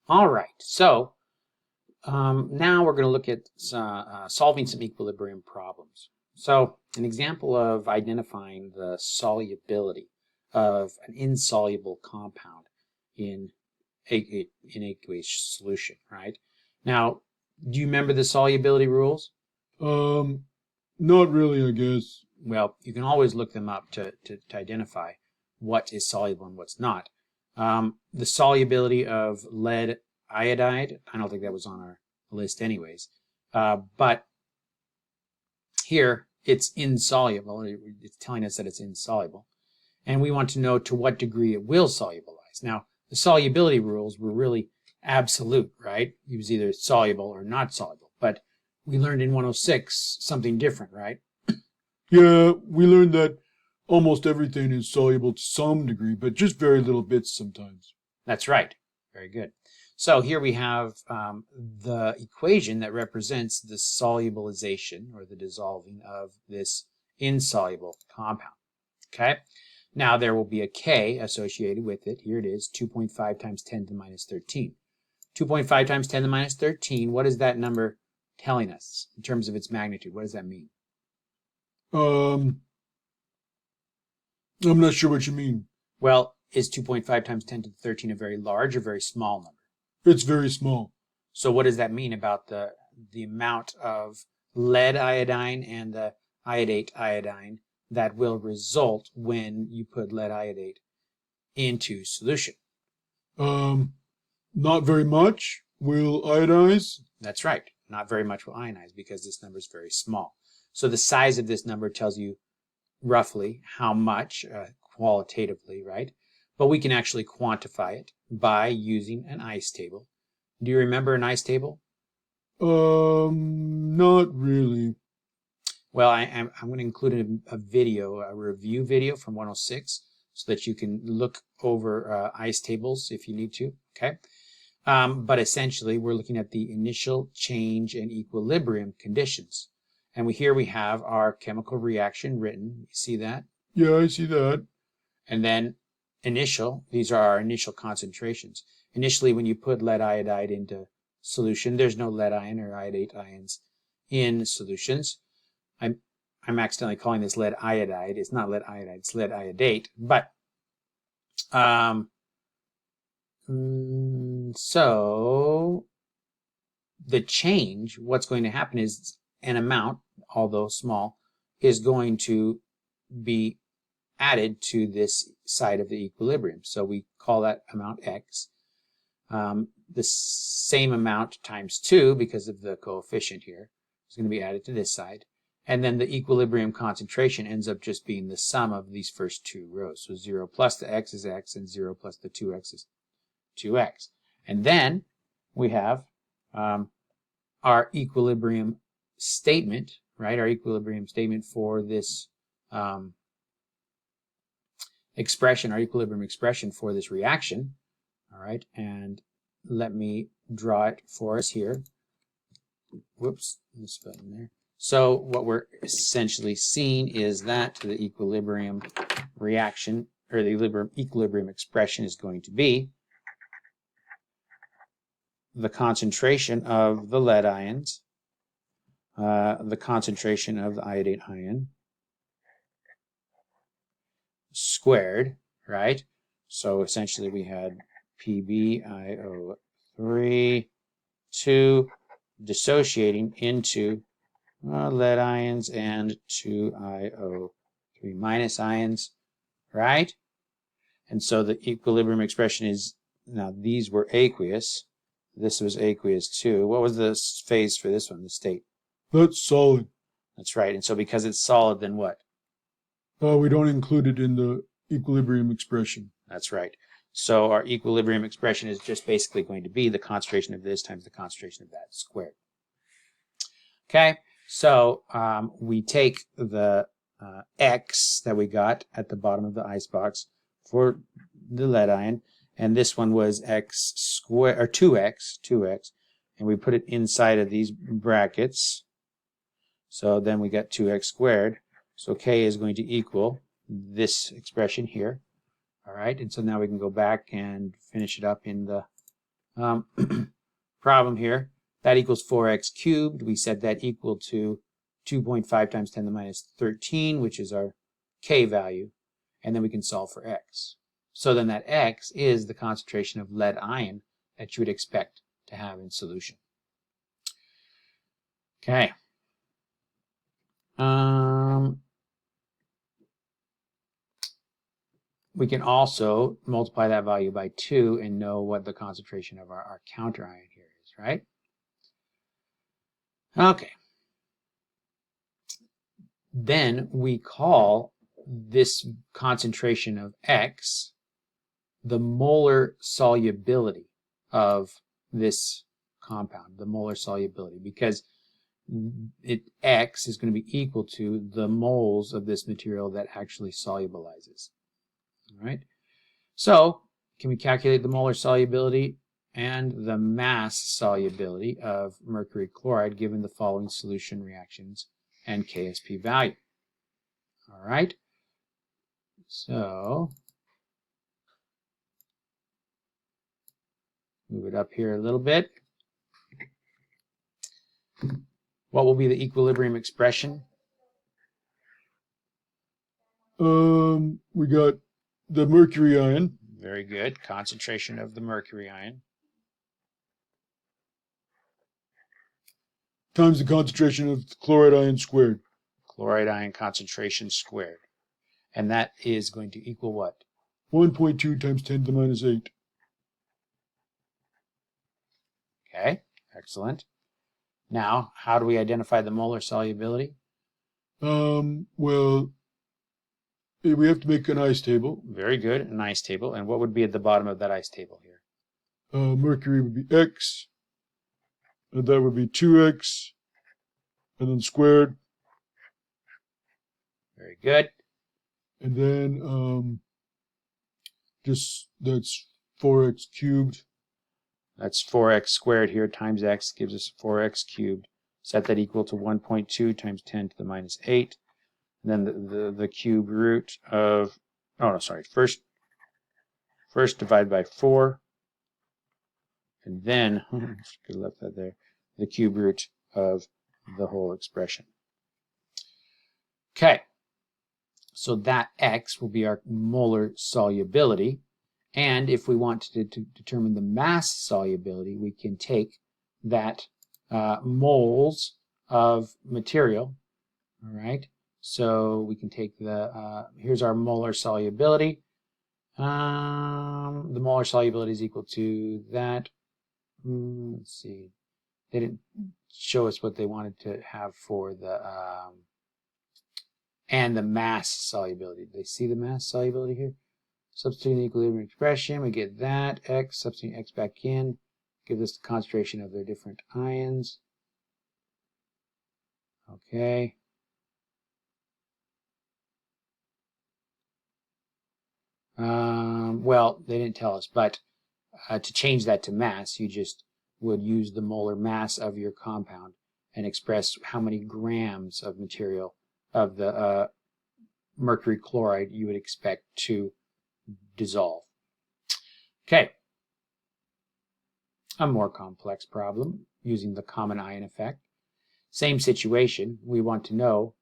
All right, so now we're going to look at solving some equilibrium problems. So an example of identifying the solubility of an insoluble compound in aqueous solution, right? Now, do you remember the solubility rules? Um, Not really, I guess. Well, you can always look them up to identify what is soluble and what's not. The solubility of lead iodide, I don't think that was on our list anyways, but here it's insoluble. It's telling us that it's insoluble. And we want to know to what degree it will solubilize. Now, the solubility rules were really absolute, right? It was either soluble or not soluble. But we learned in 106 something different, right? Yeah, we learned that almost everything is soluble to some degree, but just very little bits sometimes. That's right. Very good. So here we have the equation that represents the solubilization or the dissolving of this insoluble compound. Okay. Now there will be a K associated with it. Here it is, 2.5 times 10 to the minus 13. 2.5 times 10 to the minus 13, what is that number telling us in terms of its magnitude? What does that mean? Um, I'm not sure what you mean. Well, is 2.5 times 10 to the 13 a very large or very small number? It's very small. So what does that mean about the amount of lead iodine and the iodate iodine that will result when you put lead iodate into solution? Um, Not very much. Will iodize? That's right. Not very much will ionize because this number is very small. So the size of this number tells you roughly how much qualitatively, right? But we can actually quantify it by using an ice table. Do you remember an ice table? Not really. Well, I'm going to include a video, a review video from 106, so that you can look over ice tables if you need to, okay? But essentially, we're looking at the initial change and equilibrium conditions. And here we have our chemical reaction written. You see that? Yeah, I see that. And then initial, these are our initial concentrations. Initially, when you put lead iodide into solution, there's no lead ion or iodate ions in solutions. I'm accidentally calling this lead iodide. It's not lead iodide, it's lead iodate. But so the change, what's going to happen is an amount, although small, is going to be added to this side of the equilibrium. So we call that amount X. The same amount times 2, because of the coefficient here, is going to be added to this side. And then the equilibrium concentration ends up just being the sum of these first two rows. So 0 plus the X is X, and 0 plus the 2X is 2X. And then we have our equilibrium statement, right? Our equilibrium statement for this expression, our equilibrium expression for this reaction. All right, and let me draw it for us here. Whoops, this button there. So what we're essentially seeing is that the equilibrium reaction, or the equilibrium expression, is going to be the concentration of the lead ions, the concentration of the iodate ion, squared, right? So essentially we had PbIO3, 2 dissociating into lead ions and 2IO3 minus ions, right? And so the equilibrium expression is, now these were aqueous. This was aqueous too. What was the phase for this one, the state? That's solid. That's right. And so because it's solid, then what? We don't include it in the equilibrium expression. That's right. So our equilibrium expression is just basically going to be the concentration of this times the concentration of that squared. Okay, so we take the X that we got at the bottom of the icebox for the lead ion, and this one was X squared, or 2X, and we put it inside of these brackets. So then we got 2X squared. So K is going to equal this expression here. All right, and so now we can go back and finish it up in the problem here. That equals 4x cubed. We set that equal to 2.5 times 10 to the minus 13, which is our K value. And then we can solve for x. So then that x is the concentration of lead ion that you would expect to have in solution. Okay. We can also multiply that value by 2 and know what the concentration of our counter ion here is, right? Okay. Then we call this concentration of X the molar solubility of this compound, the molar solubility, because X is going to be equal to the moles of this material that actually solubilizes. All right. So, can we calculate the molar solubility and the mass solubility of mercury chloride given the following solution reactions and KSP value? All right. So, move it up here a little bit. What will be the equilibrium expression? We got the mercury ion. Very good. Concentration of the mercury ion. Times the concentration of the chloride ion squared. Chloride ion concentration squared. And that is going to equal what? 1.2 times 10 to the minus 8. Okay, excellent. Now, how do we identify the molar solubility? Well, we have to make an ice table. Very good, an ice table. And what would be at the bottom of that ice table here? Mercury would be X, and that would be 2X, and then squared. Very good. And then just that's 4x cubed. That's 4x squared here times x gives us 4x cubed. Set that equal to 1.2 times 10 to the minus 8. And then the cube root of, oh no, sorry, first divide by 4. And then, could have left that there, the cube root of the whole expression. Okay, so that x will be our molar solubility. And if we want to determine the mass solubility, we can take that moles of material, all right? So we can take the, here's our molar solubility. The molar solubility is equal to that. Let's see. They didn't show us what they wanted to have for the, and the mass solubility. Did they see the mass solubility here? Substituting the equilibrium expression, we get that, x, substituting x back in, gives us the concentration of their different ions. Okay. Well, they didn't tell us, but to change that to mass, you just would use the molar mass of your compound and express how many grams of material of the mercury chloride you would expect to dissolve. Okay. A more complex problem using the common ion effect. Same situation. We want to know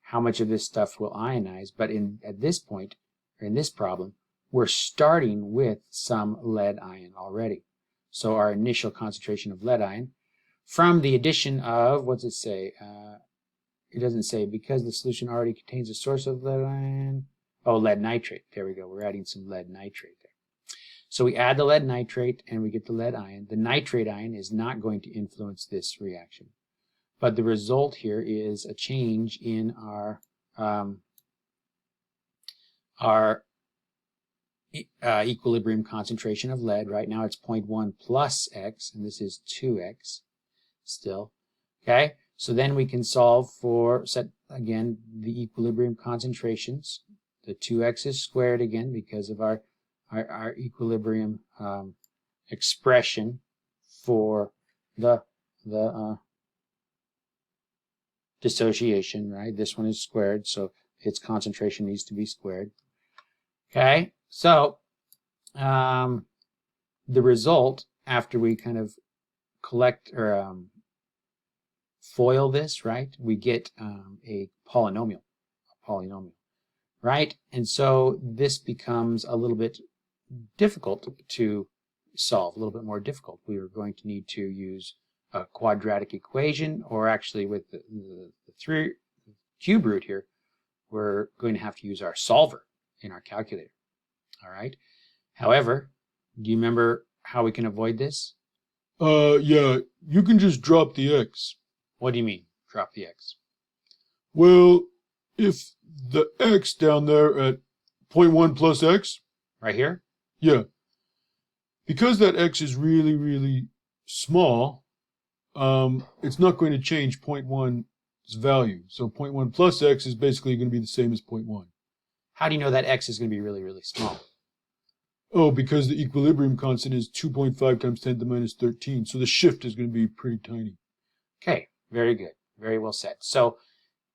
how much of this stuff will ionize, but at this point, or in this problem, we're starting with some lead ion already. So our initial concentration of lead ion from the addition of, what's it say? It doesn't say, because the solution already contains a source of lead ion. Oh, lead nitrate. There we go. We're adding some lead nitrate there. So we add the lead nitrate and we get the lead ion. The nitrate ion is not going to influence this reaction. But the result here is a change in our equilibrium concentration of lead. Right now it's 0.1 plus x, and this is 2x still. Okay, so then we can solve for, set again the equilibrium concentrations. The 2x is squared again because of our equilibrium expression for the dissociation, right? This one is squared, so its concentration needs to be squared. Okay, so the result after we kind of collect or FOIL this, right, we get a polynomial, right? And so this becomes a little bit difficult to solve, a little bit more difficult. We are going to need to use a quadratic equation, or actually with the 3 cube root here, we're going to have to use our solver in our calculator. All right. However, do you remember how we can avoid this? Yeah, you can just drop the x. What do you mean, drop the x? Well, if the x down there at 0.1 plus x, Right here? yeah, because that x is really, really small, it's not going to change 0.1's value. So 0.1 plus x is basically going to be the same as 0.1. How do you know that x is going to be really, really small? Oh, because the equilibrium constant is 2.5 times 10 to the minus 13. So the shift is going to be pretty tiny. Okay, very good. Very well said. So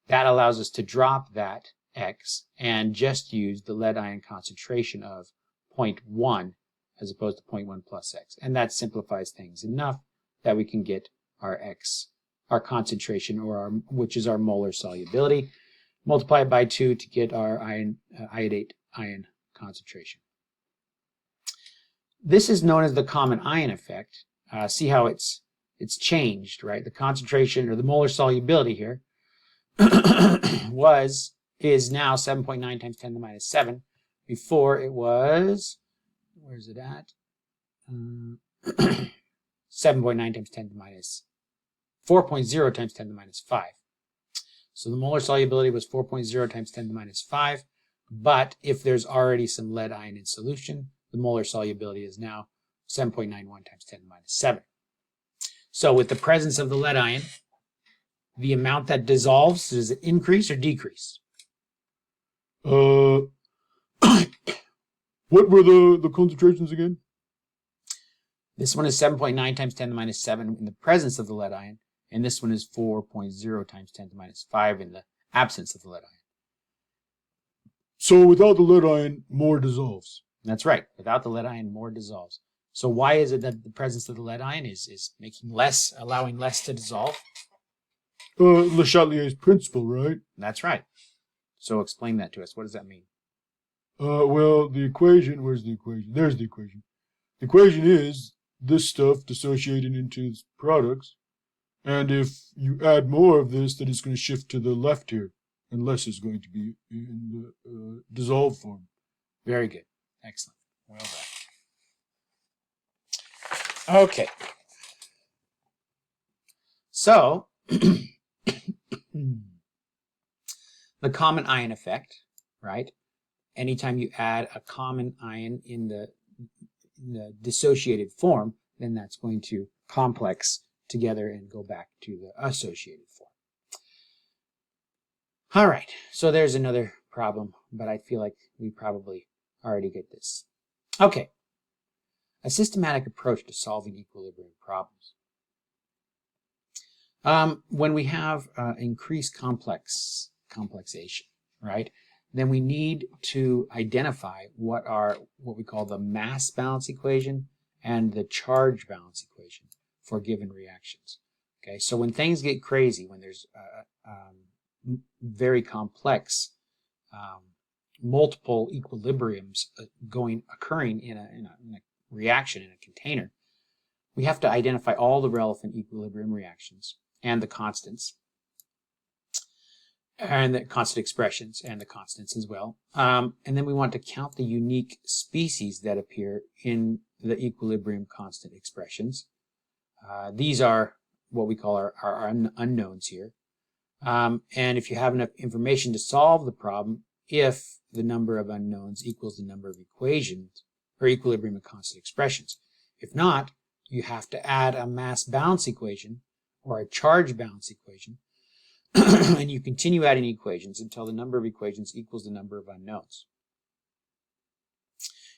that allows us to drop that x and just use the lead ion concentration of 0.1 as opposed to 0.1 plus x. And that simplifies things enough that we can get our x, our concentration, or which is our molar solubility, multiply it by 2 to get our iodate ion concentration. This is known as the common ion effect. See how it's changed, right? The concentration or the molar solubility here is now 7.9 times 10 to the minus 7. Before it was, where's it at? 7.9 times 10 to the minus 4.0 times 10 to the minus 5. So the molar solubility was 4.0 times 10 to the minus 5. But if there's already some lead ion in solution, the molar solubility is now 7.91 times 10 to the minus 7. So with the presence of the lead ion, the amount that dissolves, does it increase or decrease? What were the concentrations again? This one is 7.9 times 10 to the minus 7 in the presence of the lead ion, and this one is 4.0 times 10 to the minus 5 in the absence of the lead ion. So without the lead ion, more dissolves. That's right. Without the lead ion, more dissolves. So why is it that the presence of the lead ion is making less, allowing less to dissolve? Le Chatelier's principle, right? That's right. So explain that to us. What does that mean? Well, the equation, where's the equation? There's the equation. The equation is this stuff dissociated into products, and if you add more of this, then it's going to shift to the left here, and less is going to be in the dissolved form. Very good. Excellent. Well done. Okay. So, the common ion effect, right? Anytime you add a common ion in the dissociated form, then that's going to complex together and go back to the associated form. All right, so there's another problem, but I feel like we probably already get this. Okay, a systematic approach to solving equilibrium problems. When we have increased complexation, right, then we need to identify what we call the mass balance equation and the charge balance equation for given reactions. Okay, so when things get crazy, when there's very complex multiple equilibriums occurring in a reaction in a container, we have to identify all the relevant equilibrium reactions and the constants, and the constant expressions and the constants as well. And then we want to count the unique species that appear in the equilibrium constant expressions. These are what we call our unknowns here. And if you have enough information to solve the problem, if the number of unknowns equals the number of equations or equilibrium and constant expressions. If not, you have to add a mass balance equation or a charge balance equation, and you continue adding equations until the number of equations equals the number of unknowns.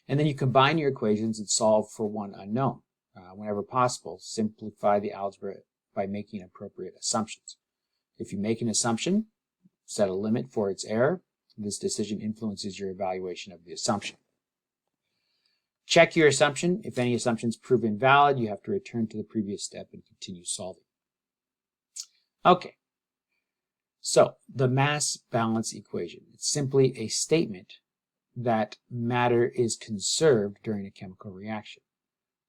And then you combine your equations and solve for one unknown. Whenever possible, simplify the algebra by making appropriate assumptions. If you make an assumption, set a limit for its error. This decision influences your evaluation of the assumption. Check your assumption. If any assumptions prove invalid, you have to return to the previous step and continue solving. Okay. So the mass balance equation. It's simply a statement that matter is conserved during a chemical reaction.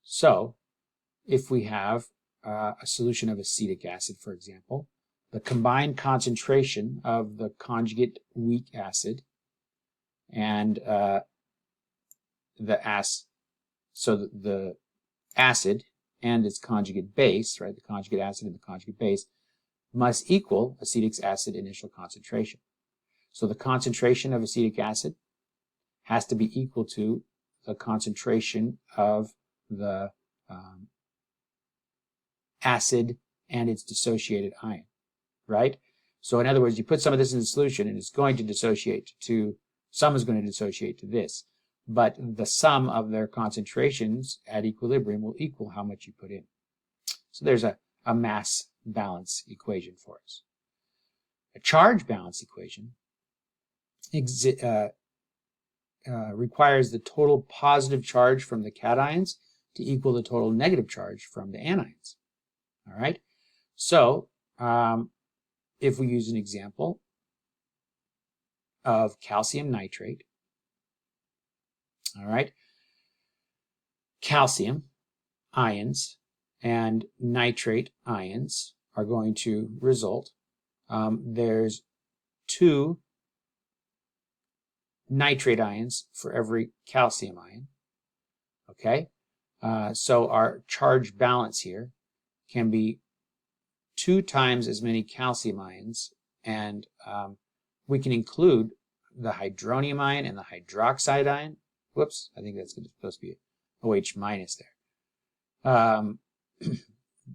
So if we have a solution of acetic acid, for example, the combined concentration of the conjugate weak acid and the acid and its conjugate base, right? The conjugate acid and the conjugate base must equal acetic acid initial concentration. So the concentration of acetic acid has to be equal to the concentration of the acid and its dissociated ion, right? So in other words, you put some of this in the solution and it's going to dissociate to, some is going to dissociate to this, but the sum of their concentrations at equilibrium will equal how much you put in. So there's a mass balance equation for us. A charge balance equation requires the total positive charge from the cations to equal the total negative charge from the anions. All right. So if we use an example of calcium nitrate, all right, calcium ions and nitrate ions are going to result. There's 2 nitrate ions for every calcium ion. Okay, so our charge balance here can be 2 times as many calcium ions, and we can include the hydronium ion and the hydroxide ion. Whoops, I think that's supposed to be OH minus there.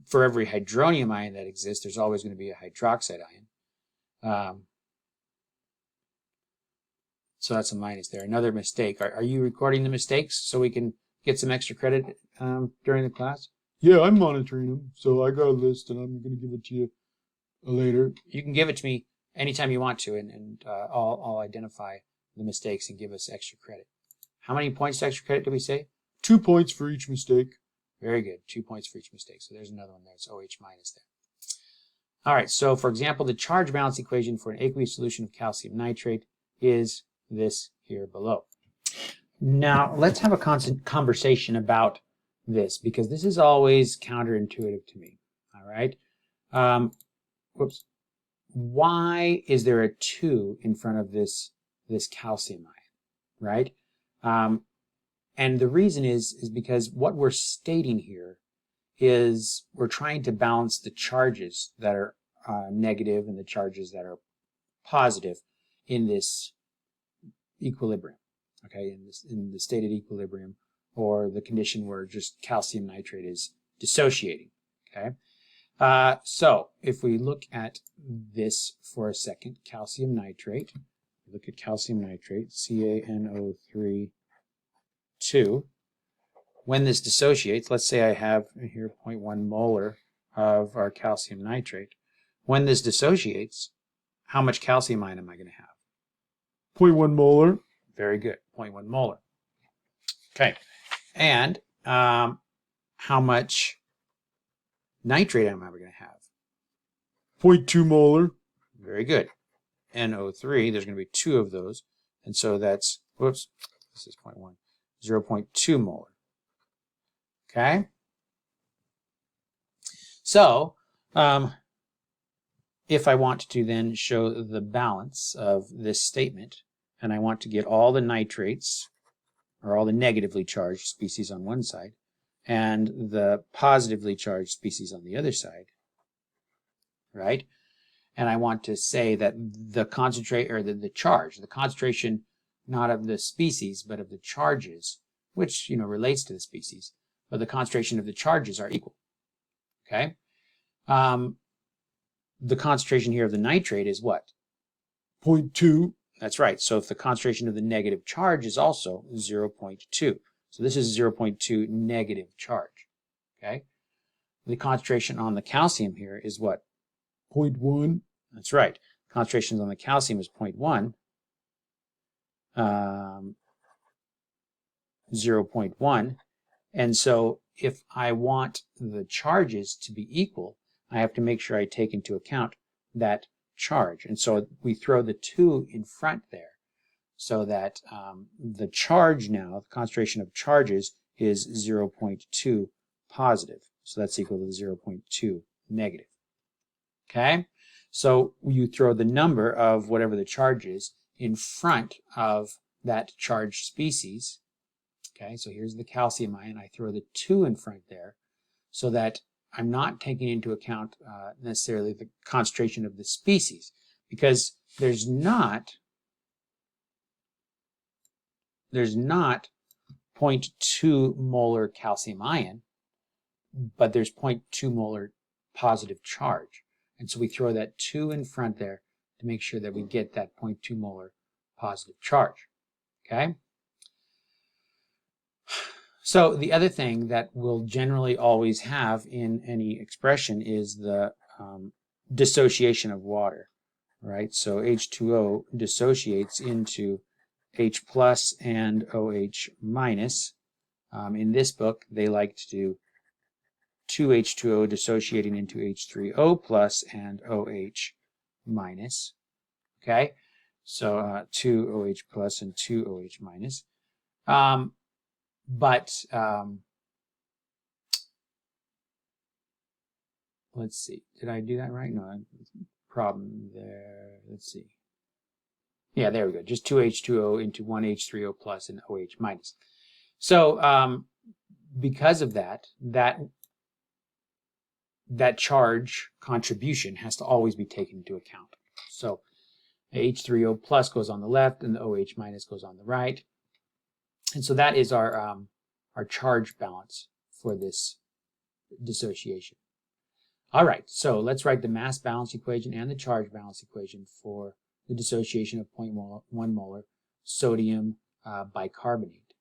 For every hydronium ion that exists, there's always going to be a hydroxide ion. So that's a minus there. Another mistake. Are you recording the mistakes so we can get some extra credit during the class? Yeah, I'm monitoring them. So I got a list and I'm going to give it to you later. You can give it to me anytime you want to, and I'll identify the mistakes and give us extra credit. How many points to extra credit did we say? 2 points for each mistake. Very good. 2 points for each mistake. So there's another one there. It's OH minus there. All right. So for example, the charge balance equation for an aqueous solution of calcium nitrate is this here below. Now let's have a constant conversation about this, because this is always counterintuitive to me. All right. Whoops. Why is there a 2 in front of this calcium ion, right? And the reason is because what we're stating here is we're trying to balance the charges that are negative and the charges that are positive in this equilibrium, okay, in the stated equilibrium, or the condition where just calcium nitrate is dissociating, okay? So if we look at this for a second, calcium nitrate, look at calcium nitrate, CaNO3 2. When this dissociates, let's say I have here 0.1 molar of our calcium nitrate. When this dissociates, how much calcium ion am I going to have? 0.1 molar. Very good, 0.1 molar. Okay, and how much nitrate am I going to have? 0.2 molar. Very good. NO3, there's going to be 2 of those, and so that's, whoops, this is 0.1. 0.2 molar. Okay? So, if I want to then show the balance of this statement, and I want to get all the nitrates, or all the negatively charged species on one side, and the positively charged species on the other side, right? And I want to say that the concentrate, or the charge, the concentration not of the species, but of the charges, which, relates to the species, but the concentration of the charges are equal, okay? The concentration here of the nitrate is what? 0.2. That's right. So if the concentration of the negative charge is also 0.2. So this is 0.2 negative charge, okay? The concentration on the calcium here is what? 0.1. That's right. Concentration on the calcium is 0.1. 0.1. And so if I want the charges to be equal, I have to make sure I take into account that charge. And so we throw the 2 in front there so that the charge now, the concentration of charges, is 0.2 positive. So that's equal to 0.2 negative. Okay? So you throw the number of whatever the charge is in front of that charged species. Okay, so here's the calcium ion. I throw the 2 in front there so that I'm not taking into account necessarily the concentration of the species, because there's not 0.2 molar calcium ion, but there's 0.2 molar positive charge. And so we throw that 2 in front there to make sure that we get that 0.2 molar positive charge. Okay? So the other thing that we'll generally always have in any expression is the dissociation of water, right? So H2O dissociates into H plus and OH minus. In this book, they like to do 2H2O dissociating into H3O plus and OH minus. Okay, so 2OH plus and 2OH minus. Let's see. Did I do that right? No, problem there. Let's see. Yeah, there we go. Just 2H2O into 1H3O plus and OH minus. So because of that charge contribution has to always be taken into account. So H3O plus goes on the left and the OH minus goes on the right. And so that is our charge balance for this dissociation. All right, so let's write the mass balance equation and the charge balance equation for the dissociation of 0.1 molar sodium bicarbonate.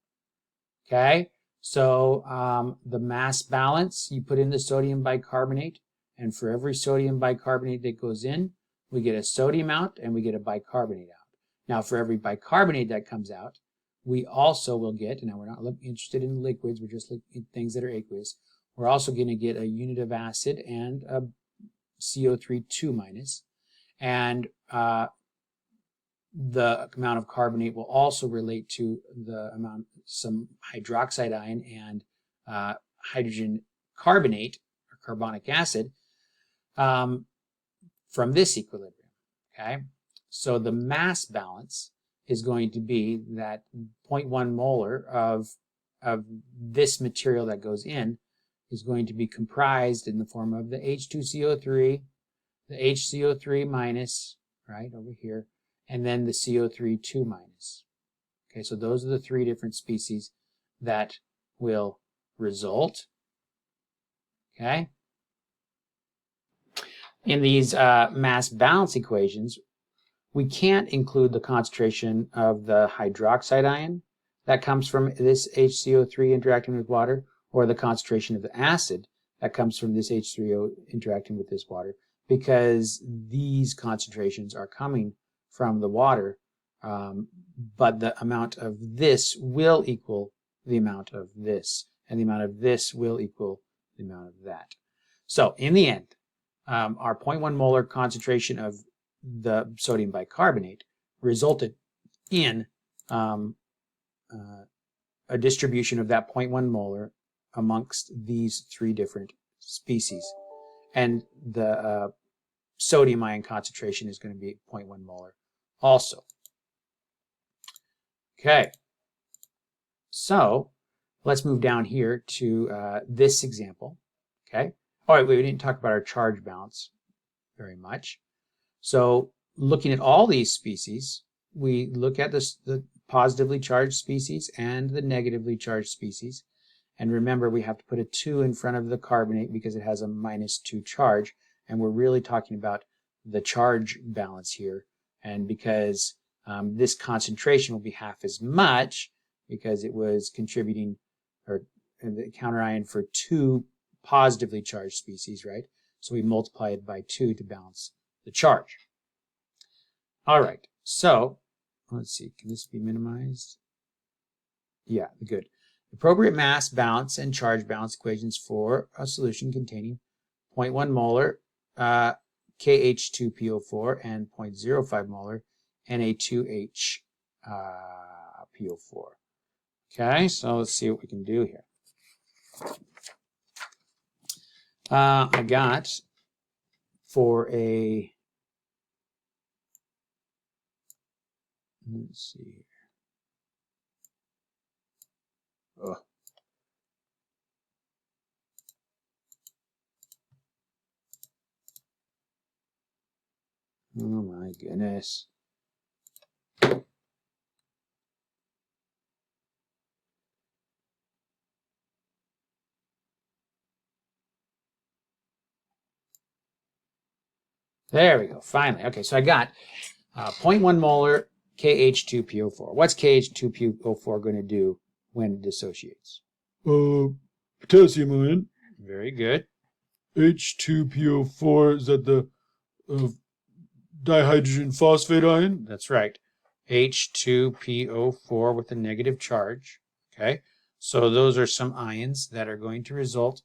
Okay, so the mass balance, you put in the sodium bicarbonate, and for every sodium bicarbonate that goes in, we get a sodium out and we get a bicarbonate out. Now, for every bicarbonate that comes out, we also will get, and now we're not interested in liquids, we're just looking at things that are aqueous. We're also going to get a unit of acid and a CO3 2 minus. And the amount of carbonate will also relate to the amount, some hydroxide ion and hydrogen carbonate, or carbonic acid, from this equilibrium. Okay? So the mass balance is going to be that 0.1 molar of this material that goes in is going to be comprised in the form of the H2CO3, the HCO3 minus, right, over here, and then the CO3 2 minus. Okay, so those are the 3 different species that will result. Okay? In these mass balance equations, we can't include the concentration of the hydroxide ion that comes from this HCO3 interacting with water, or the concentration of the acid that comes from this H3O interacting with this water, because these concentrations are coming from the water, but the amount of this will equal the amount of this, and the amount of this will equal the amount of that. So in the end, our 0.1 molar concentration of the sodium bicarbonate resulted in a distribution of that 0.1 molar amongst these 3 different species. And the sodium ion concentration is going to be 0.1 molar also. Okay, so let's move down here to this example. Okay, all right, we didn't talk about our charge balance very much. So looking at all these species, we look at the positively charged species and the negatively charged species. And remember, we have to put a 2 in front of the carbonate because it has a -2 charge. And we're really talking about the charge balance here. And because this concentration will be half as much because it was contributing, or the counter ion for 2 positively charged species, right? So we multiply it by 2 to balance the charge. All right, so let's see, can this be minimized? Yeah, good. Appropriate mass balance and charge balance equations for a solution containing 0.1 molar KH2PO4 and 0.05 molar Na2H PO4. Okay, so let's see what we can do here. I got for a, let's see here. Oh. Oh my goodness. There we go, finally. Okay, so I got 0.1 molar KH2PO4. What's KH2PO4 going to do when it dissociates? Potassium ion. Very good. H2PO4, is that the dihydrogen phosphate ion? That's right. H2PO4 with a negative charge. Okay, so those are some ions that are going to result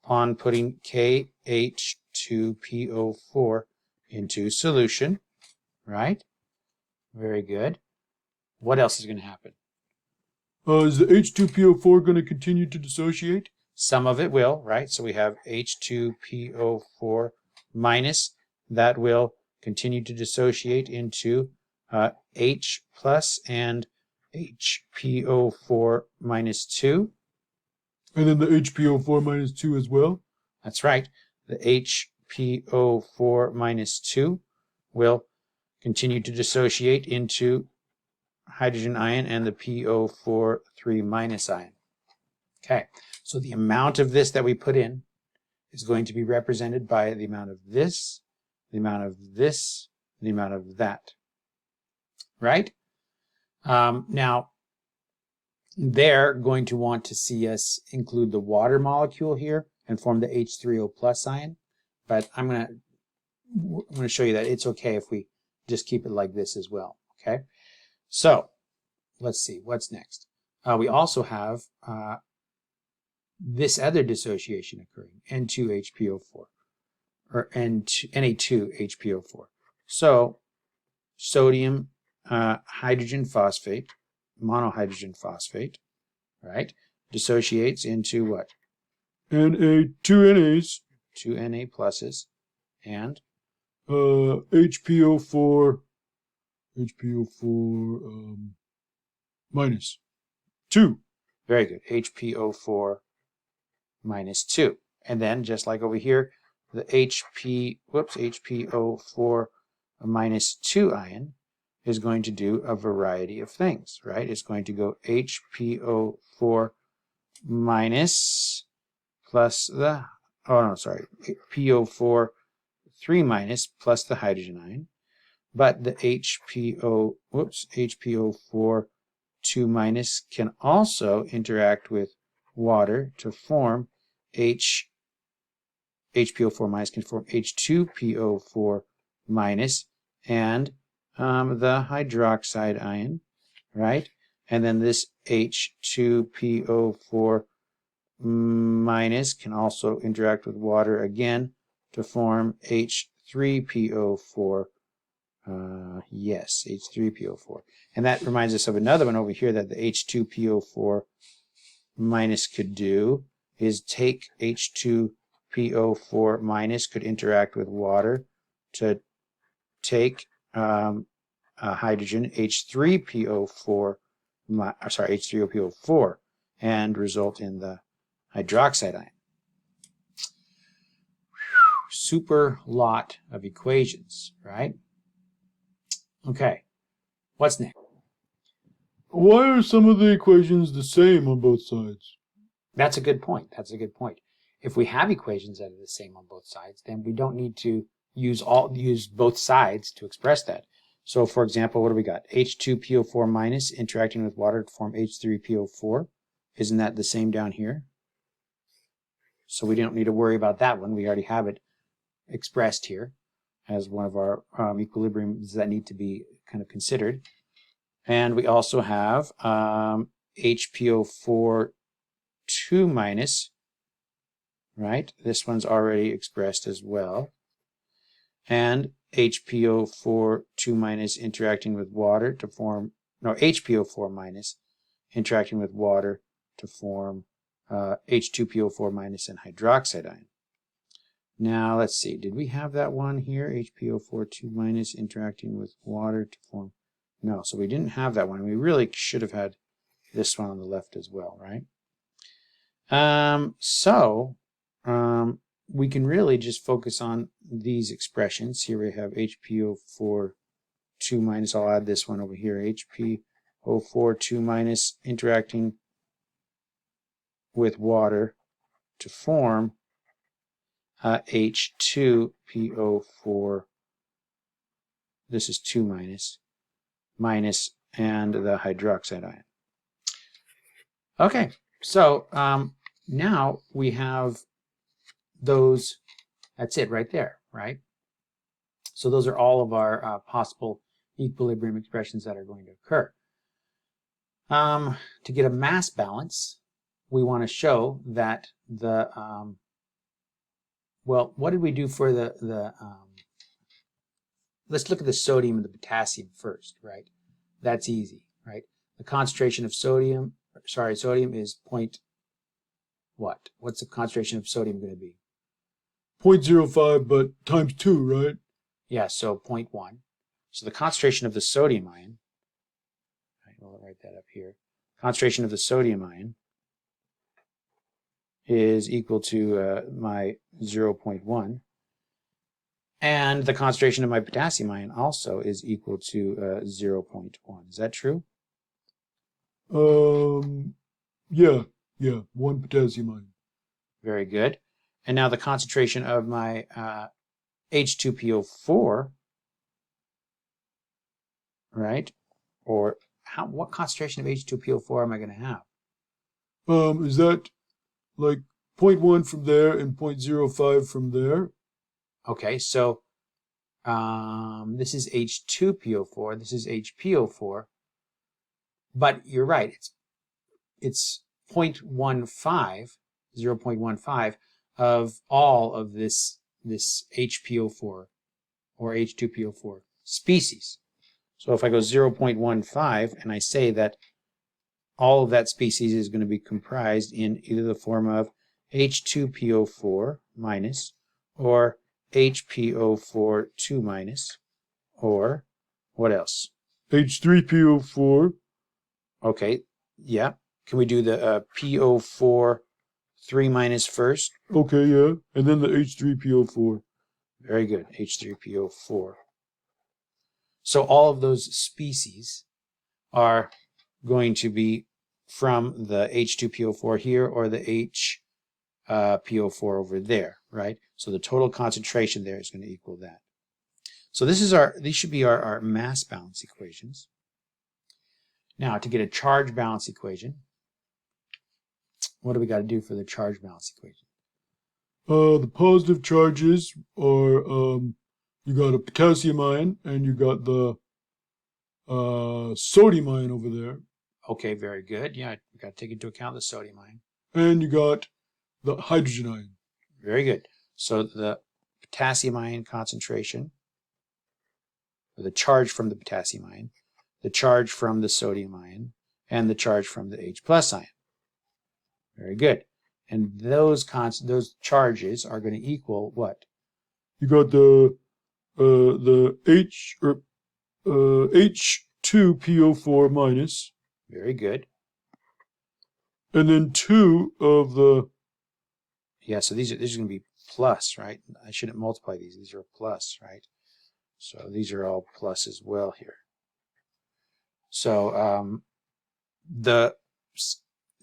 upon putting KH2PO4 into solution, right? Very good. What else is going to happen? Is the H2PO4 going to continue to dissociate? Some of it will, right? So we have H2PO4 minus. That will continue to dissociate into H plus and HPO4 minus 2. And then the HPO4 minus 2 as well? That's right. The HPO4 minus 2 will continue to dissociate into hydrogen ion and the PO4 3 minus ion. Okay, so the amount of this that we put in is going to be represented by the amount of this, the amount of this, the amount of that. Right? Now, they're going to want to see us include the water molecule here and form the H3O plus ion, but I'm going to show you that it's okay if we just keep it like this as well. Okay, so let's see what's next. We also have this other dissociation occurring, N2HPO4 or Na2HPO4. So sodium hydrogen phosphate, monohydrogen phosphate, right, dissociates into what? Two NAs. Two Na pluses and HPO4 minus 2. Very good. HPO4 minus 2. And then just like over here, the HPO4 minus 2 ion is going to do a variety of things, right? It's going to go HPO4 minus plus the, PO4 3 minus plus the hydrogen ion. But the HPO4 2 minus can also interact with water to form HPO4 minus can form H2PO4 minus and the hydroxide ion, right? And then this H2PO4 minus can also interact with water again to form H3PO4. Yes, H3PO4. And that reminds us of another one over here that the H2PO4 minus could do is take H2PO4 minus could interact with water to take hydrogen H3PO4 H3PO4 and result in the hydroxide ion. Super lot of equations, right? Okay, what's next? Why are some of the equations the same on both sides? That's a good point. That's a good point. If we have equations that are the same on both sides, then we don't need to use both sides to express that. So, for example, what do we got? H2PO4 minus interacting with water to form H3PO4. Isn't that the same down here? So we don't need to worry about that one. We already have it expressed here as one of our equilibriums that need to be kind of considered. And we also have HPO4 2 minus, right? This one's already expressed as well. And HPO4 2 minus interacting with water to form, no, HPO4 minus interacting with water to form H2PO4 minus and hydroxide ion. Now let's see, did we have that one here? HPO4 2 minus interacting with water to form, no, so we didn't have that one. We really should have had this one on the left as well, right? We can really just focus on these expressions. Here we have HPO4 2 minus, I'll add this one over here, HPO4 2 minus interacting with water to form H2PO4, this is 2 minus, and the hydroxide ion. Okay, so now we have those, that's it right there, right? So those are all of our possible equilibrium expressions that are going to occur. To get a mass balance, we want to show that the, well, what did we do for let's look at the sodium and the potassium first, right? That's easy, right? The concentration of sodium is what? What's the concentration of sodium going to be? 0.05, but times 2, right? Yeah, so 0.1. So the concentration of the sodium ion, I'll write that up here. Concentration of the sodium ion is equal to my 0.1. And the concentration of my potassium ion also is equal to 0.1. Is that true? Yeah, 1 potassium ion. Very good. And now the concentration of my H2PO4, right? Or what concentration of H2PO4 am I going to have? Is that like 0.1 from there and 0.05 from there? Okay, so this is H2PO4, this is HPO4, but you're right, it's 0.15, 0.15 of all of this HPO4 or H2PO4 species. So if I go 0.15 and I say that all of that species is going to be comprised in either the form of H2PO4 minus or HPO4 2 minus, or what else? H3PO4. Okay, yeah. Can we do the PO4 3 minus first? Okay, yeah. And then the H3PO4. Very good, H3PO4. So all of those species are going to be from the H2PO4 here or the HPO4 over there, right? So the total concentration there is going to equal that. So these should be our mass balance equations. Now, to get a charge balance equation, what do we got to do for the charge balance equation? The positive charges are, you got a potassium ion and you got the sodium ion over there. Okay, very good. Yeah, we got to take into account the sodium ion. And you got the hydrogen ion. Very good. So the potassium ion concentration, or the charge from the potassium ion, the charge from the sodium ion, and the charge from the H plus ion. Very good. And those charges are going to equal what? You got the H2PO4 minus. Very good. And then 2 of the... Yeah, so these are going to be plus, right? I shouldn't multiply these. These are plus, right? So these are all plus as well here. So the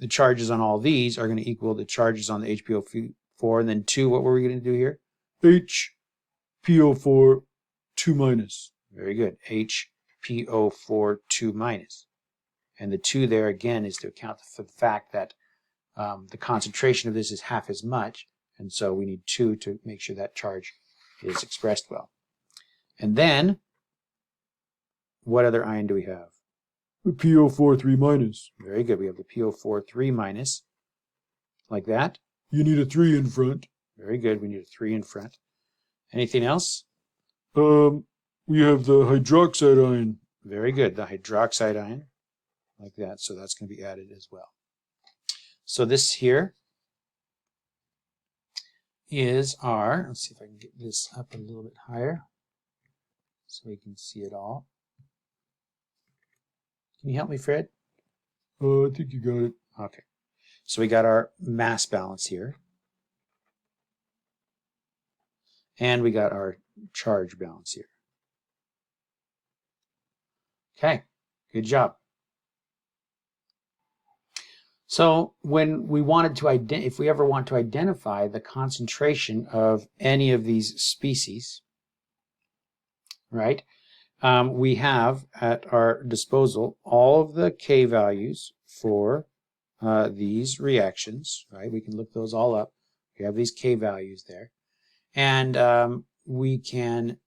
charges on all these are going to equal the charges on the HPO4, and then 2, what were we going to do here? HPO4 2 minus. Very good. HPO4 2 minus. And the 2 there, again, is to account for the fact that the concentration of this is half as much, and so we need 2 to make sure that charge is expressed well. And then, what other ion do we have? The PO4 3 minus. Very good. We have the PO4 3 minus. like that. You need a 3 in front. Very good. We need a 3 in front. Anything else? We have the hydroxide ion. Very good. The hydroxide ion, like that. So that's going to be added as well. So this here is our, let's see if I can get this up a little bit higher so we can see it all. Can you help me, Fred? I think you got it. Okay. So we got our mass balance here. And we got our charge balance here. Okay, good job. So when we wanted to if we ever want to identify the concentration of any of these species, right, we have at our disposal all of the K values for these reactions, right? We can look those all up. We have these K values there. And we can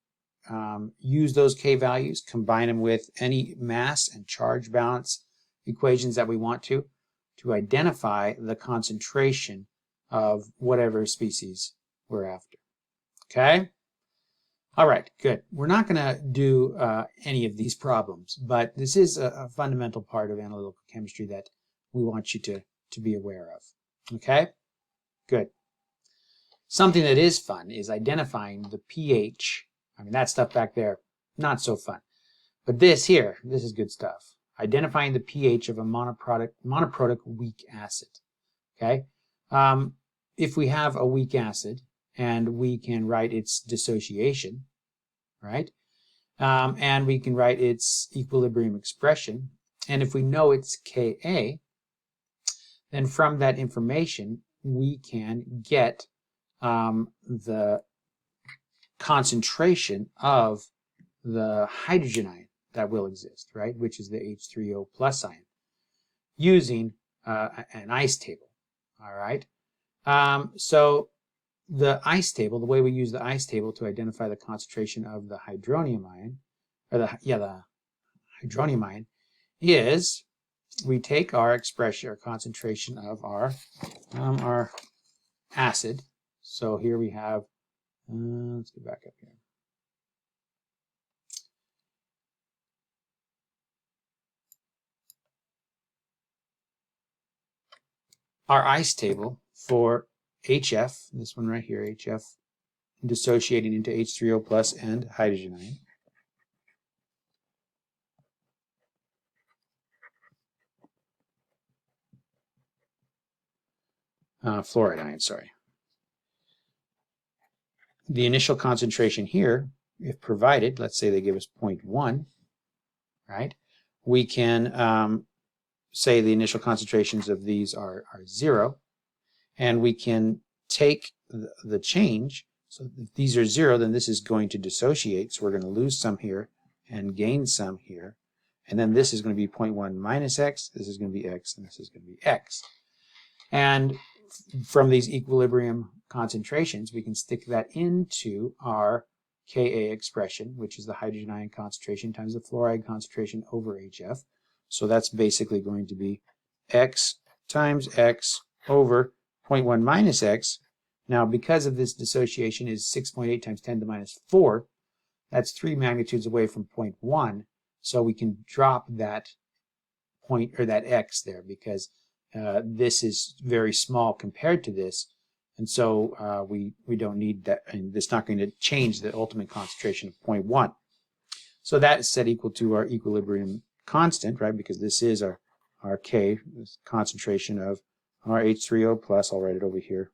use those K values, combine them with any mass and charge balance equations that we want to identify the concentration of whatever species we're after. Okay? All right, good. We're not going to do any of these problems, but this is a fundamental part of analytical chemistry that we want you to be aware of. Okay? Good. Something that is fun is identifying the pH. I mean, that stuff back there, not so fun. But this here, this is good stuff. Identifying the pH of a monoprotic weak acid. Okay? If we have a weak acid and we can write its dissociation, right? And we can write its equilibrium expression. And if we know its Ka, then from that information, we can get the concentration of the hydrogen ion that will exist, right, which is the H3O plus ion, using an ice table. All right. So the ice table, the way we use the ice table to identify the concentration of the hydronium ion, or the hydronium ion, is we take our expression, our concentration of our acid. So here we have, let's get back up here. Our ice table for HF, this one right here, HF, dissociating into H3O plus and hydrogen ion. Fluoride ion, sorry. The initial concentration here, if provided, let's say they give us 0.1, right? We can say the initial concentrations of these are 0, and we can take the change. So if these are 0, then this is going to dissociate. So we're going to lose some here and gain some here. And then this is going to be 0.1 minus x, this is going to be x, and this is going to be x. And from these equilibrium concentrations, we can stick that into our Ka expression, which is the hydrogen ion concentration times the fluoride concentration over HF. So that's basically going to be x times x over 0.1 minus x. Now, because of this dissociation is 6.8 times 10 to the minus 4, that's 3 magnitudes away from 0.1. So we can drop that point, or that x there, because this is very small compared to this. And so we don't need that, and it's not going to change the ultimate concentration of 0.1. So that is set equal to our equilibrium constant, right? Because this is our K, this concentration of our H3O plus. I'll write it over here.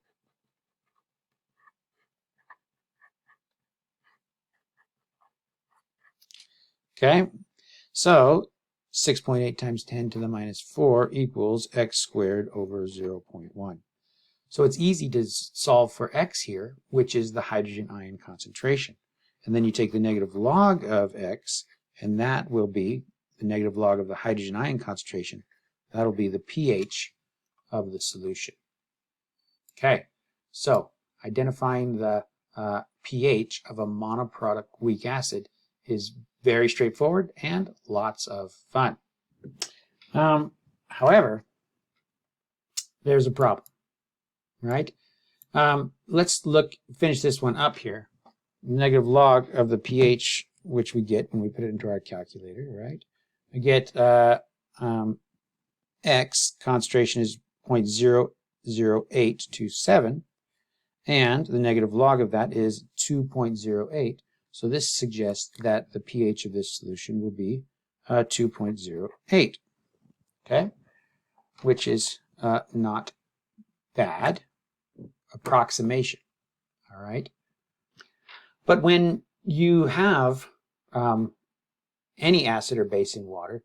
Okay, so 6.8 times 10 to the minus 4 equals x squared over 0.1. So it's easy to solve for x here, which is the hydrogen ion concentration. And then you take the negative log of x, and that will be the negative log of the hydrogen ion concentration. That'll be the pH of the solution. Okay, so identifying the pH of a monoprotic weak acid is very straightforward and lots of fun. However, there's a problem. right? Let's finish this one up here. Negative log of the pH, which we get when we put it into our calculator, right? I get X, concentration is 0.00827, and the negative log of that is 2.08. So this suggests that the pH of this solution will be 2.08, okay? Which is not bad approximation, all right? But when you have any acid or base in water,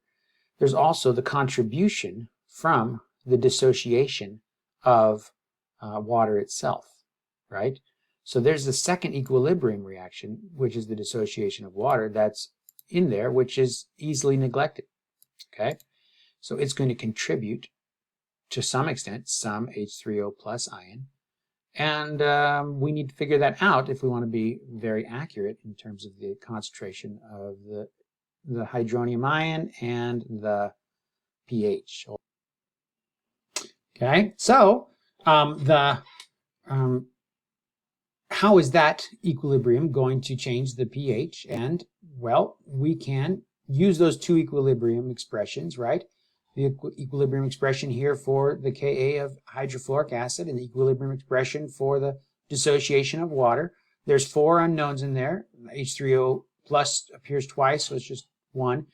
there's also the contribution from the dissociation of water itself, right? So there's the second equilibrium reaction, which is the dissociation of water that's in there, which is easily neglected, okay? So it's going to contribute to some extent some H3O plus ion, and we need to figure that out if we want to be very accurate in terms of the concentration of the hydronium ion and the pH. Okay, so how is that equilibrium going to change the pH? And, well, we can use those two equilibrium expressions, right? The equilibrium expression here for the Ka of hydrofluoric acid and the equilibrium expression for the dissociation of water. There's 4 unknowns in there. H3O plus appears twice, so it's just 1.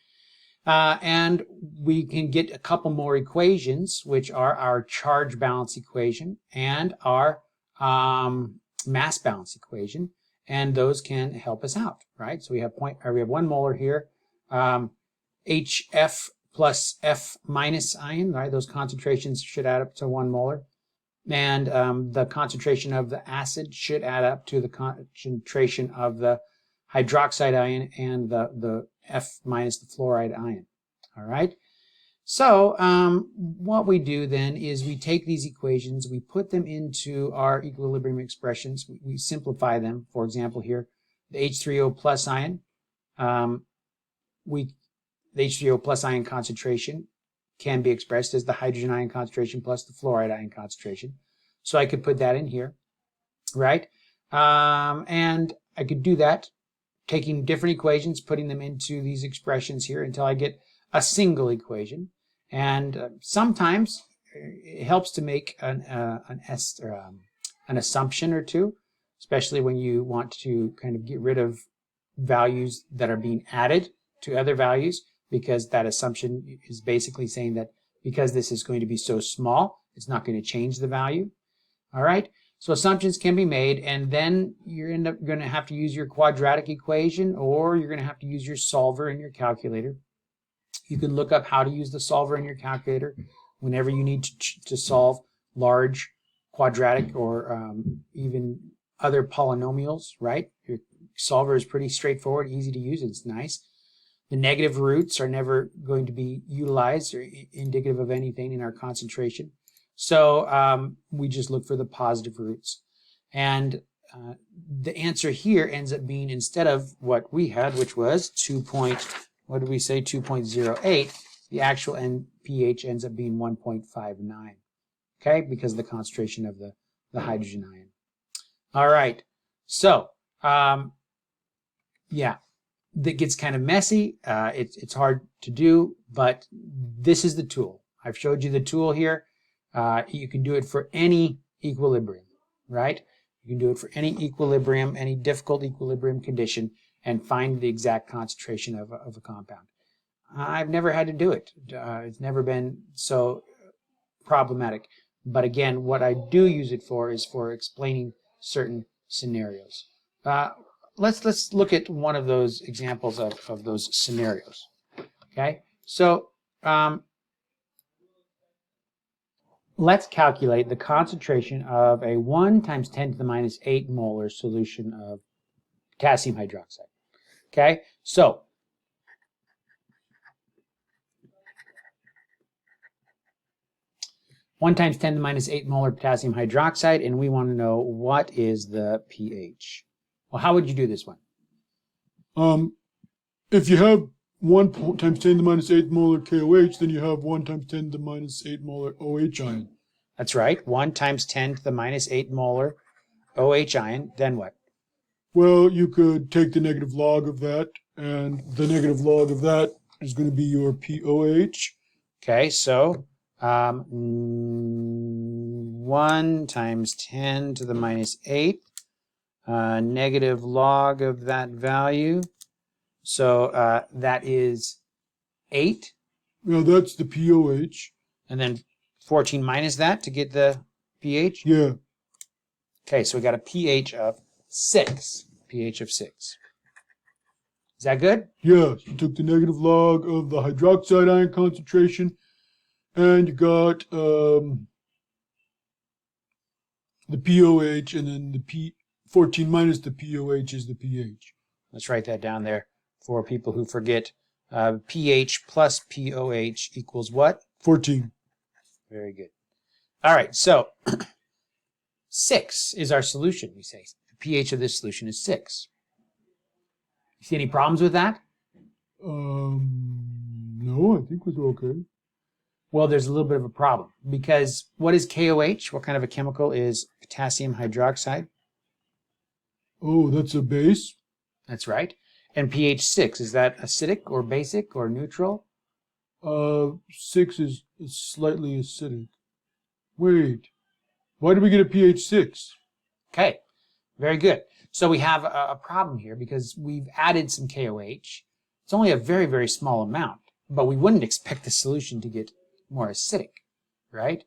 And we can get a couple more equations, which are our charge balance equation and our mass balance equation, and those can help us out, right? So we have 1 molar here, HF plus F minus ion, right? Those concentrations should add up to 1 molar. And the concentration of the acid should add up to the concentration of the hydroxide ion and the F minus the fluoride ion. All right. So what we do then is we take these equations, we put them into our equilibrium expressions, we simplify them. For example, here, the H3O plus ion, the H3O plus ion concentration can be expressed as the hydrogen ion concentration plus the fluoride ion concentration. So I could put that in here, right? And I could do that taking different equations, putting them into these expressions here until I get a single equation. And sometimes it helps to make an assumption or two, especially when you want to kind of get rid of values that are being added to other values, because that assumption is basically saying that because this is going to be so small, it's not going to change the value. All right, so assumptions can be made, and then you're going to have to use your quadratic equation, or you're going to have to use your solver in your calculator. You can look up how to use the solver in your calculator whenever you need to solve large quadratic or even other polynomials, right? Your solver is pretty straightforward, easy to use, it's nice. The negative roots are never going to be utilized or indicative of anything in our concentration. So we just look for the positive roots. And the answer here ends up being, instead of what we had, which was 2.08, the actual pH ends up being 1.59, okay, because of the concentration of the hydrogen ion. All right, so yeah, that gets kind of messy. It's hard to do, but this is the tool. I've showed you the tool here. You can do it for any equilibrium, right? You can do it for any equilibrium, any difficult equilibrium condition, and find the exact concentration of a compound. I've never had to do it. It's never been so problematic. But again, what I do use it for is for explaining certain scenarios. Let's look at one of those examples of those scenarios. Okay, so let's calculate the concentration of a 1 × 10⁻⁸ molar solution of potassium hydroxide. Okay, so one times 10⁻⁸ molar potassium hydroxide, and we want to know what is the pH. Well, how would you do this one? If you have 1 × 10⁻⁸ molar KOH, then you have 1 × 10⁻⁸ molar OH ion. That's right. 1 times 10 to the minus 8 molar OH ion. Then what? Well, you could take the negative log of that, and the negative log of that is going to be your POH. Okay, so 1 times 10 to the minus 8, negative log of that value. So that is 8. Now that's the POH. And then 14 minus that to get the pH? Yeah. Okay, so we got a pH of 6. pH of 6. Is that good? Yeah, you took the negative log of the hydroxide ion concentration, and you got the POH, and then the 14 minus the POH is the pH. Let's write that down there for people who forget. pH plus POH equals what? 14. Very good. All right, so 6 is our solution, we say. The pH of this solution is 6. You see any problems with that? No, I think we're okay. Well, there's a little bit of a problem because what is KOH? What kind of a chemical is potassium hydroxide? Oh, that's a base? That's right. And pH 6, is that acidic or basic or neutral? 6 is slightly acidic. Wait, why did we get a pH 6? Okay, very good. So we have a problem here because we've added some KOH. It's only a very, very small amount, but we wouldn't expect the solution to get more acidic, right?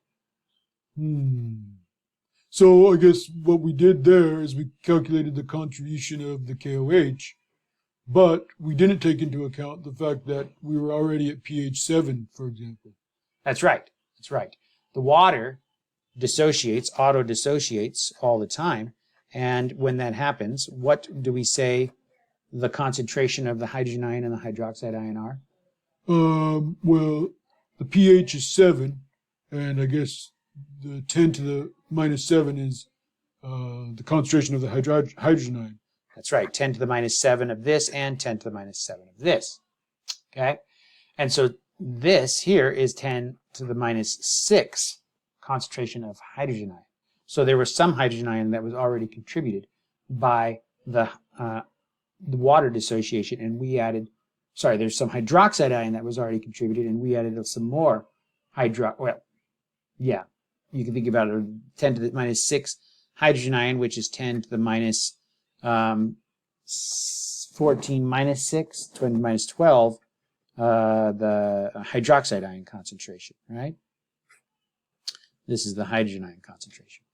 So I guess what we did there is we calculated the contribution of the KOH, but we didn't take into account the fact that we were already at pH 7, for example. That's right. That's right. The water dissociates, auto-dissociates all the time. And when that happens, what do we say the concentration of the hydrogen ion and the hydroxide ion are? Well, the pH is 7, and I guess the 10 to the minus 7 is the concentration of the hydrogen ion. That's right, 10 to the minus 7 of this and 10 to the minus 7 of this. Okay? And so this here is 10 to the minus 6 concentration of hydrogen ion. So there was some hydrogen ion that was already contributed by the water dissociation, and we added, there's some hydroxide ion that was already contributed, and we added some more you can think about it, 10 to the minus 6 hydrogen ion, which is 10 to the minus 14 minus 6, 20 minus 12, the hydroxide ion concentration, right? This is the hydrogen ion concentration.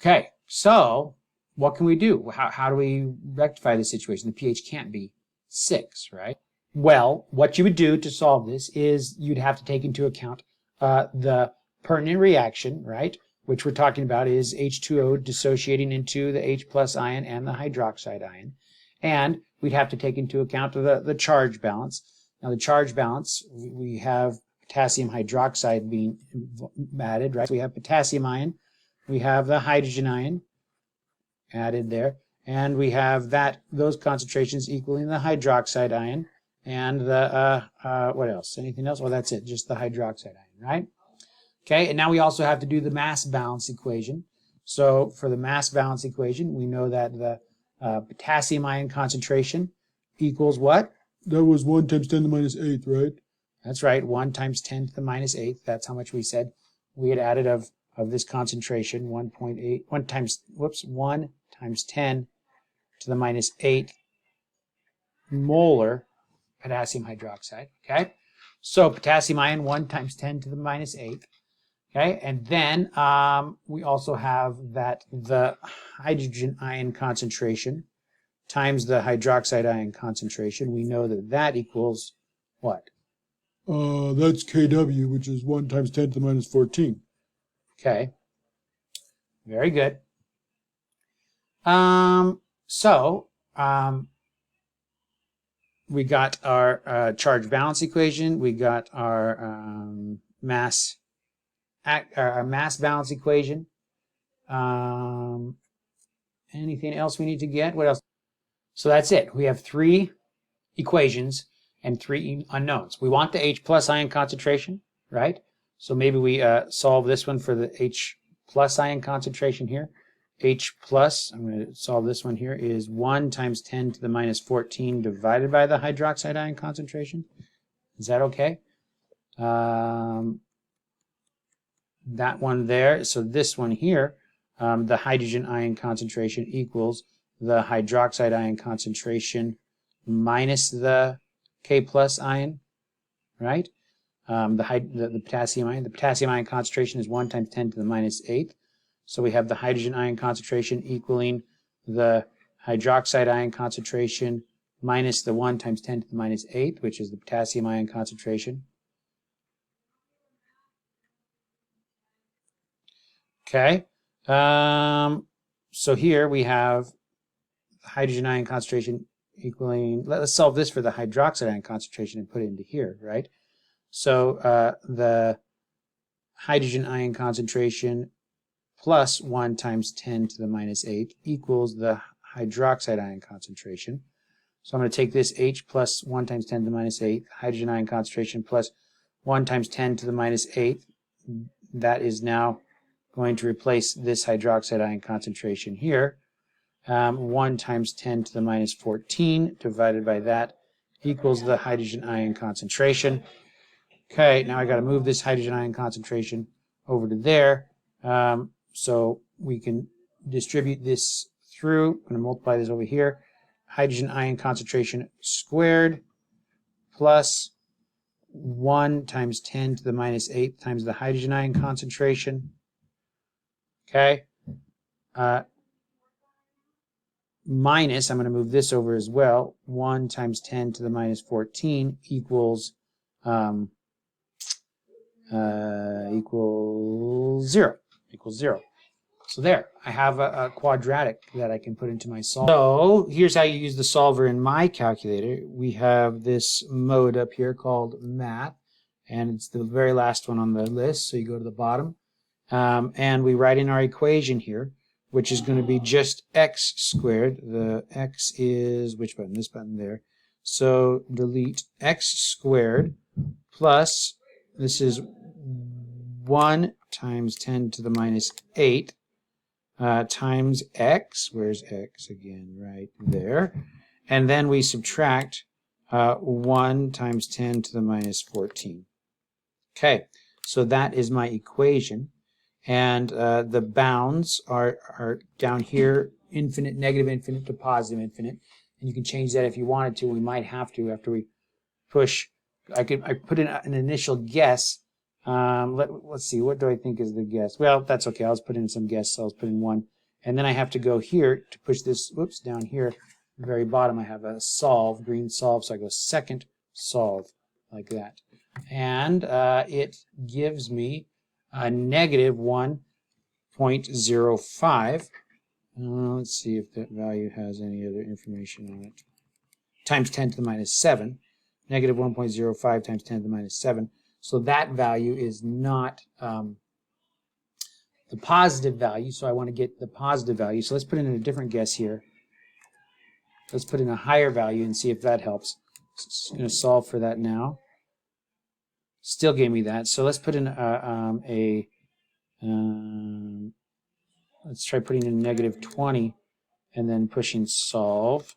Okay, so what can we do? How do we rectify this situation? The pH can't be 6, right? Well, what you would do to solve this is you'd have to take into account the pertinent reaction, right? Which we're talking about is H2O dissociating into the H plus ion and the hydroxide ion. And we'd have to take into account the charge balance. Now the charge balance, we have potassium hydroxide being added, right? So we have potassium ion, we have the hydrogen ion added there, and we have those concentrations equaling the hydroxide ion and the, what else? Anything else? Well, that's it, just the hydroxide ion, right? Okay, and now we also have to do the mass balance equation. So for the mass balance equation, we know that the potassium ion concentration equals what? That was 1 times 10 to the minus 8, right? That's right, 1 times 10 to the minus 8. That's how much we said we had added of this concentration, 1 times 10 to the minus 8 molar potassium hydroxide, okay? So potassium ion, 1 times 10 to the minus 8. Okay, and then we also have that the hydrogen ion concentration times the hydroxide ion concentration. We know that that equals what? That's Kw, which is 1 times 10 to the minus 14. Okay, very good. We got our charge balance equation. We got our mass balance equation. Anything else we need to get? What else? So that's it. We have 3 equations and 3 unknowns. We want the H plus ion concentration, right? So maybe we solve this one for the H plus ion concentration here. H plus, I'm going to solve this one here, is 1 times 10 to the minus 14 divided by the hydroxide ion concentration. Is that okay? That one there. So this one here, the hydrogen ion concentration equals the hydroxide ion concentration minus the K plus ion, right? The potassium ion. The potassium ion concentration is 1 times 10 to the minus 8th. So we have the hydrogen ion concentration equaling the hydroxide ion concentration minus the 1 times 10 to the minus 8th, which is the potassium ion concentration. Okay. So here we have hydrogen ion concentration equaling, let's solve this for the hydroxide ion concentration and put it into here, right? So the hydrogen ion concentration plus 1 times 10 to the minus 8 equals the hydroxide ion concentration. So I'm going to take this H plus 1 times 10 to the minus 8, hydrogen ion concentration plus 1 times 10 to the minus 8. That is now going to replace this hydroxide ion concentration here. 1 times 10 to the minus 14 divided by that equals the hydrogen ion concentration. Okay, now I got to move this hydrogen ion concentration over to there. So we can distribute this through. I'm going to multiply this over here. Hydrogen ion concentration squared plus 1 times 10 to the minus 8 times the hydrogen ion concentration. Okay. Minus, I'm going to move this over as well. 1 times 10 to the minus 14 equals 0. Equals 0. So there, I have a quadratic that I can put into my solver. So here's how you use the solver in my calculator. We have this mode up here called math, and it's the very last one on the list, so you go to the bottom. And we write in our equation here, which is going to be just x squared. The x is, which button? This button there. So delete x squared plus, this is 1 times 10 to the minus 8 times x. Where's x again? Right there. And then we subtract 1 times 10 to the minus 14. Okay, so that is my equation. And the bounds are down here, infinite, negative infinite to positive infinite. And you can change that if you wanted to. We might have to after we push. I put in an initial guess. Let's see, what do I think is the guess? Well, that's okay. I'll just put in some guess. So I'll put in 1. And then I have to go here to push this, whoops, down here. At the very bottom, I have a solve, green solve. So I go second solve, like that. And it gives me a negative 1.05. Let's see if that value has any other information on it. Times 10 to the minus 7. Negative 1.05 times 10 to the minus 7. So that value is not the positive value, so I want to get the positive value. So let's put in a different guess here. Let's put in a higher value and see if that helps. So I'm going to solve for that now. Still gave me that. So let's put in let's try putting in negative 20 and then pushing solve.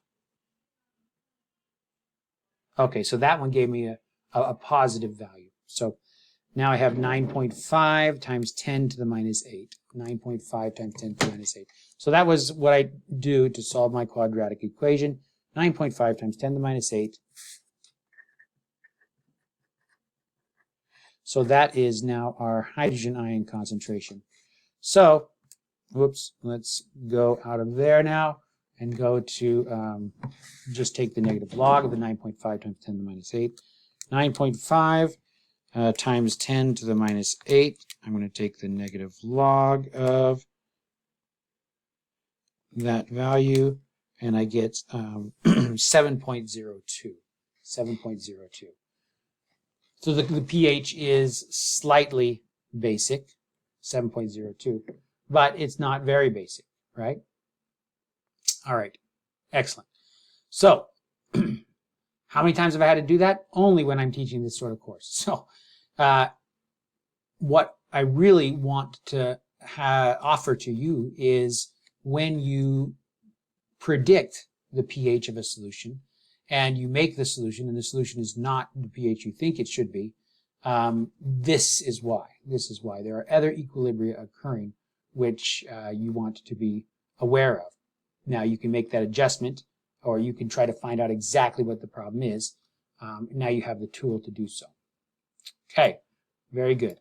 Okay, so that one gave me a positive value. So now I have 9.5 times 10 to the minus 8. 9.5 times 10 to the minus 8. So that was what I do to solve my quadratic equation. 9.5 times 10 to the minus 8. So that is now our hydrogen ion concentration. So, whoops, let's go out of there now and go to, just take the negative log of the 9.5 times 10 to the minus 8. 9.5 times 10 to the minus 8. I'm going to take the negative log of that value, and I get 7.02. 7.02. So the pH is slightly basic, 7.02, but it's not very basic, right? All right, excellent. So, how many times have I had to do that? Only when I'm teaching this sort of course. So, what I really want to offer to you is when you predict the pH of a solution and you make the solution and the solution is not the pH you think it should be, this is why. This is why. There are other equilibria occurring which you want to be aware of. Now you can make that adjustment, or you can try to find out exactly what the problem is. Now you have the tool to do so. Okay, very good.